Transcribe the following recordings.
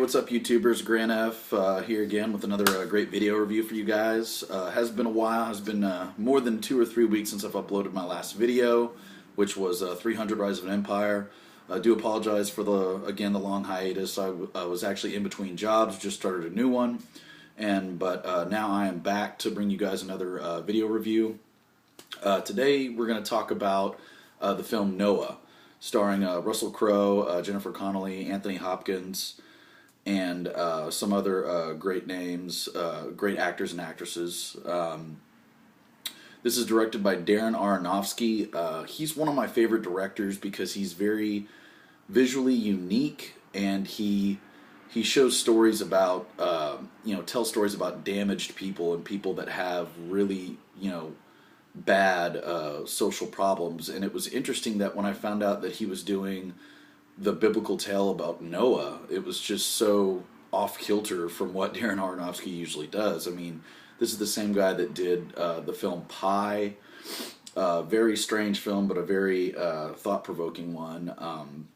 What's up, YouTubers? Grant F here again with another great video review for you guys. Has been a while, has been more than 2 or 3 weeks since I've uploaded my last video, which was 300 Rise of an Empire. I do apologize for the long hiatus. I was actually in between jobs, just started a new one, but now I am back to bring you guys another video review. Today we're going to talk about the film Noah, starring Russell Crowe, Jennifer Connelly, Anthony Hopkins, and some other great names, great actors and actresses. This is directed by Darren Aronofsky. He's one of my favorite directors because he's very visually unique, and he shows stories about, tells stories about damaged people and people that have really, bad social problems. And it was interesting that when I found out that he was doing the biblical tale about Noah, it was just so off kilter from what Darren Aronofsky usually does. I mean, this is the same guy that did the film Pi, very strange film, but a very thought-provoking one.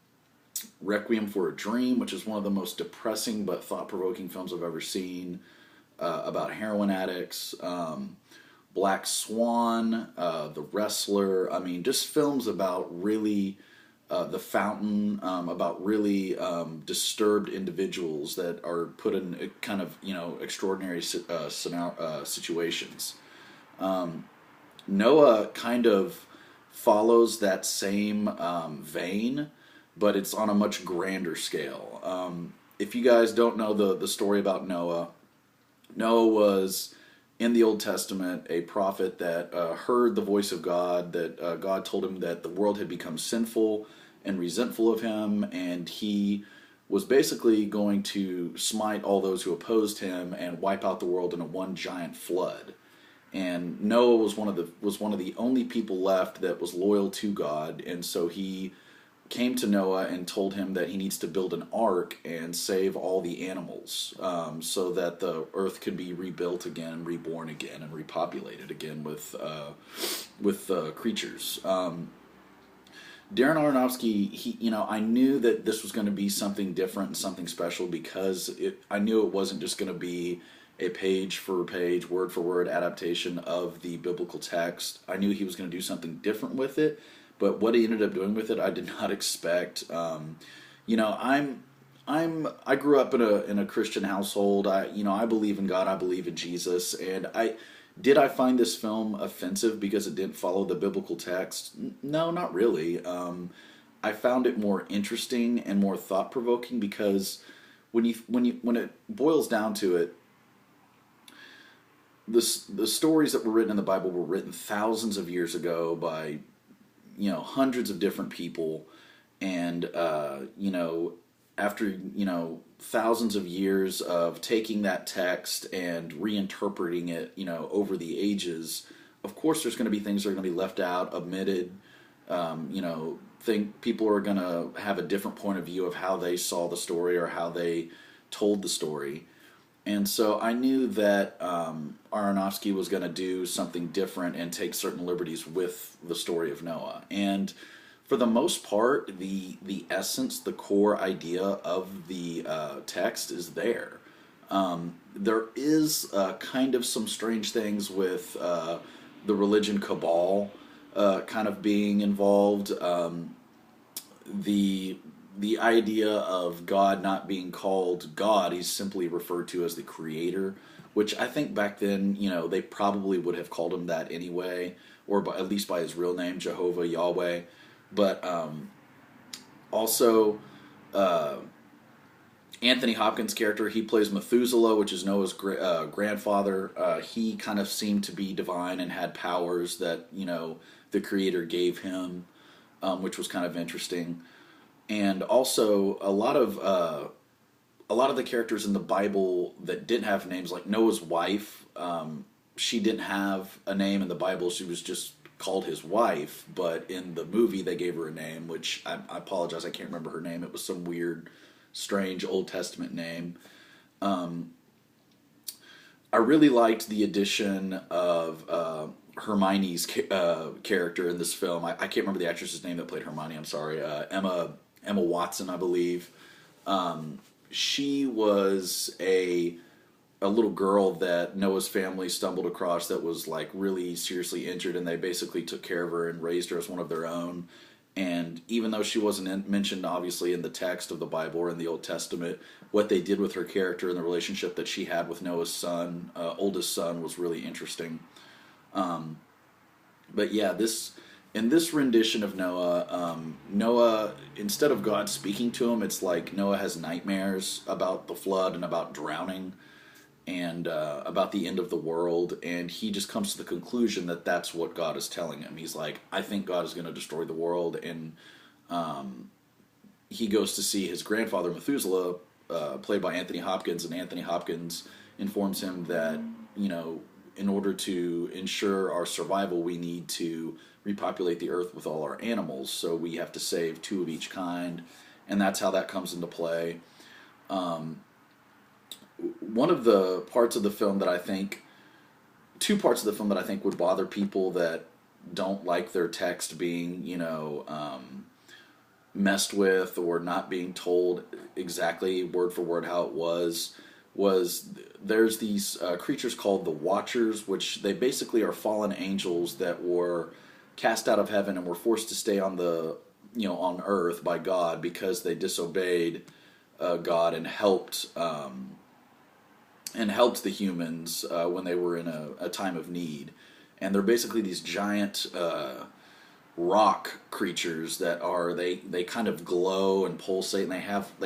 Requiem for a Dream, which is one of the most depressing but thought-provoking films I've ever seen, about heroin addicts. Black Swan, The Wrestler. I mean, just films about really The Fountain, about really disturbed individuals that are put in kind of extraordinary situations. Noah kind of follows that same vein, but it's on a much grander scale. If you guys don't know the story about Noah, Noah was, in the Old Testament, a prophet that heard the voice of God, that God told him that the world had become sinful and resentful of him, and he was basically going to smite all those who opposed him and wipe out the world in a one giant flood. And Noah was one of the only people left that was loyal to God, and so he came to Noah and told him that he needs to build an ark and save all the animals, so that the earth could be rebuilt again and reborn again and repopulated again with creatures. Darren Aronofsky, I knew that this was going to be something different and something special because I knew it wasn't just going to be a page for page, word for word adaptation of the biblical text. I knew he was going to do something different with it. But what he ended up doing with it, I did not expect. I grew up in a Christian household. I believe in God. I believe in Jesus. And I find this film offensive because it didn't follow the biblical text? No, not really. I found it more interesting and more thought provoking because when it boils down to it, the stories that were written in the Bible were written thousands of years ago by hundreds of different people, and after thousands of years of taking that text and reinterpreting it over the ages, of course there's going to be things that are going to be left out, omitted. Think people are going to have a different point of view of how they saw the story or how they told the story. And so I knew that Aronofsky was going to do something different and take certain liberties with the story of Noah. And for the most part, the essence, the core idea of the text is there. There is kind of some strange things with the religion cabal kind of being involved. The idea of God not being called God, he's simply referred to as the creator, which I think back then, they probably would have called him that anyway, or at least by his real name, Jehovah, Yahweh. But also, Anthony Hopkins' character, he plays Methuselah, which is Noah's grandfather. He kind of seemed to be divine and had powers that, the creator gave him, which was kind of interesting. And also, a lot of the characters in the Bible that didn't have names, like Noah's wife, she didn't have a name in the Bible. She was just called his wife. But in the movie, they gave her a name, which I apologize, I can't remember her name. It was some weird, strange Old Testament name. I really liked the addition of Hermione's character in this film. I can't remember the actress's name that played Hermione. I'm sorry, Emma Watson, I believe. she was a little girl that Noah's family stumbled across that was like really seriously injured, and they basically took care of her and raised her as one of their own. And even though she wasn't mentioned, obviously, in the text of the Bible or in the Old Testament, what they did with her character and the relationship that she had with Noah's son, oldest son, was really interesting. But yeah, this in this rendition of Noah, Noah, instead of God speaking to him, it's like Noah has nightmares about the flood and about drowning and about the end of the world, and he just comes to the conclusion that that's what God is telling him. He's like, I think God is going to destroy the world, and he goes to see his grandfather Methuselah, played by Anthony Hopkins, and Anthony Hopkins informs him that, you know, in order to ensure our survival, we need to repopulate the earth with all our animals, so we have to save two of each kind, and that's how that comes into play. One of the parts of the film that I think, two parts of the film that I think would bother people that don't like their text being, you know, messed with or not being told exactly word for word how it was there's these creatures called the Watchers, which they basically are fallen angels that were cast out of heaven and were forced to stay on the, you know, on earth by God because they disobeyed God and helped the humans when they were in a time of need. And they're basically these giant rock creatures that are they kind of glow and pulsate, and they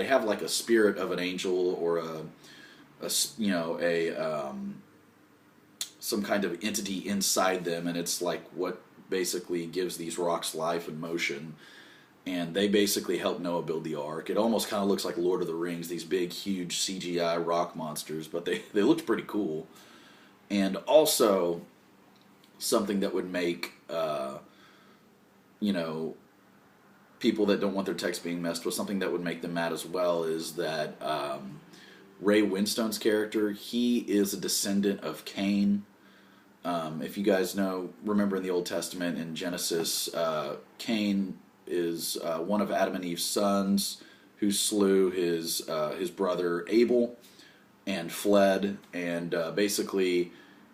have like a spirit of an angel or a you know a some kind of entity inside them, and it's like what basically gives these rocks life and motion. And they basically help Noah build the ark. It almost kind of looks like Lord of the Rings, these big, huge CGI rock monsters, but they looked pretty cool. And also, something that would make, you know, people that don't want their text being messed with, something that would make them mad as well is that Ray Winstone's character, he is a descendant of Cain. If you guys remember in the Old Testament in Genesis, Cain is one of Adam and Eve's sons who slew his brother Abel and fled, and basically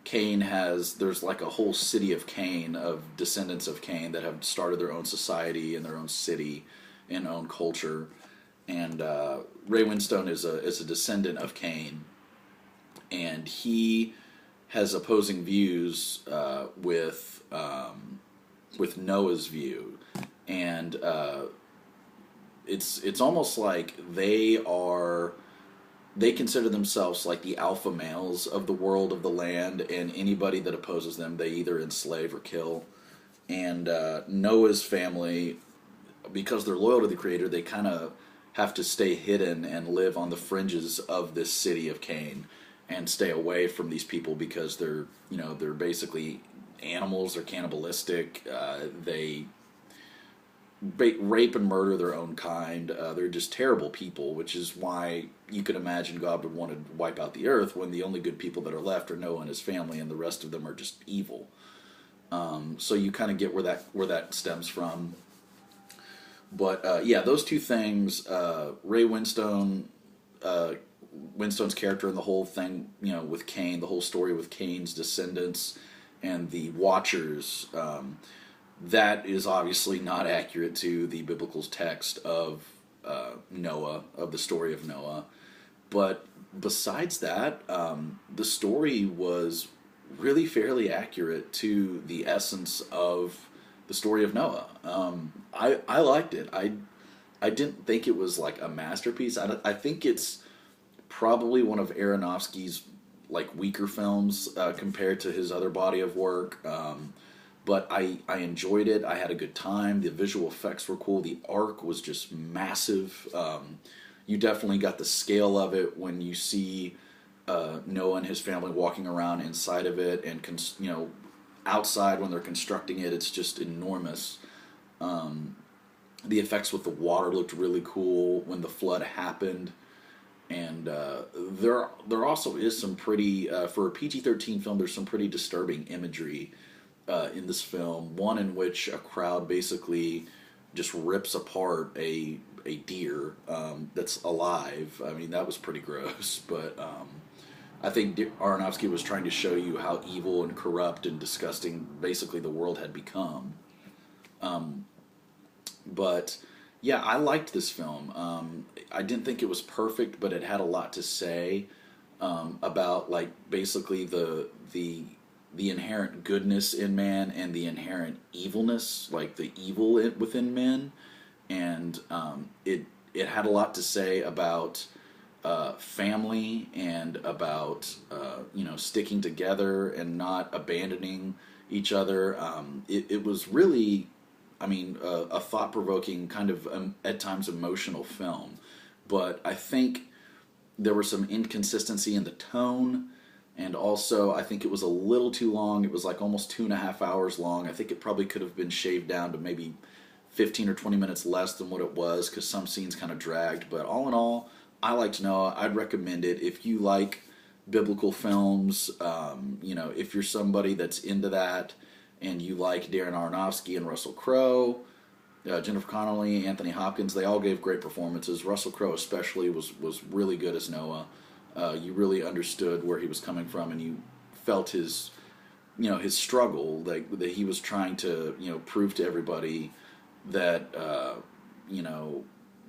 there's like a whole city of Cain, of descendants of Cain that have started their own society and their own city and own culture. And Ray Winstone is a descendant of Cain, and he has opposing views with Noah's view. And it's almost like they consider themselves like the alpha males of the world, of the land, and anybody that opposes them they either enslave or kill. And Noah's family, because they're loyal to the Creator, they kind of have to stay hidden and live on the fringes of this city of Cain and stay away from these people because they're basically animals. They're cannibalistic. They rape and murder their own kind. They're just terrible people, which is why you could imagine God would want to wipe out the earth when the only good people that are left are Noah and his family, and the rest of them are just evil. So you kind of get where that stems from. But yeah, those two things, Ray Winstone's character and the whole thing, you know, with Cain, the whole story with Cain's descendants and the Watchers. That is obviously not accurate to the biblical text of Noah, of the story of Noah. But besides that, the story was really fairly accurate to the essence of the story of Noah. I liked it. I didn't think it was like a masterpiece. I think it's probably one of Aronofsky's like weaker films compared to his other body of work. But I enjoyed it. I had a good time. The visual effects were cool. The arc was just massive. You definitely got the scale of it when you see Noah and his family walking around inside of it, and outside when they're constructing it. It's just enormous. The effects with the water looked really cool when the flood happened. And there also is some pretty, for a PG-13 film, there's some pretty disturbing imagery in this film. One in which a crowd basically just rips apart a a deer that's alive. I mean, that was pretty gross, but I think Aronofsky was trying to show you how evil and corrupt and disgusting basically the world had become. But yeah, I liked this film. I didn't think it was perfect, but it had a lot to say about like basically the inherent goodness in man and the inherent evilness, like the evil within men, and it had a lot to say about family and about sticking together and not abandoning each other. It was really, I mean, a thought provoking kind of at times emotional film, but I think there was some inconsistency in the tone. And also, I think it was a little too long. It was like almost 2.5 hours long. I think it probably could have been shaved down to maybe 15 or 20 minutes less than what it was because some scenes kind of dragged. But all in all, I liked Noah. I'd recommend it if you like biblical films. If you're somebody that's into that and you like Darren Aronofsky and Russell Crowe, Jennifer Connelly, Anthony Hopkins, they all gave great performances. Russell Crowe especially was really good as Noah. You really understood where he was coming from, and you felt his struggle, like that he was trying to, prove to everybody that,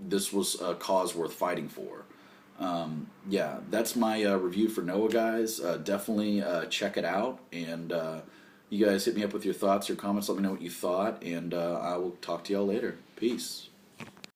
this was a cause worth fighting for. Yeah, that's my review for Noah, guys. Definitely check it out, and you guys hit me up with your thoughts or comments. Let me know what you thought, and I will talk to y'all later. Peace.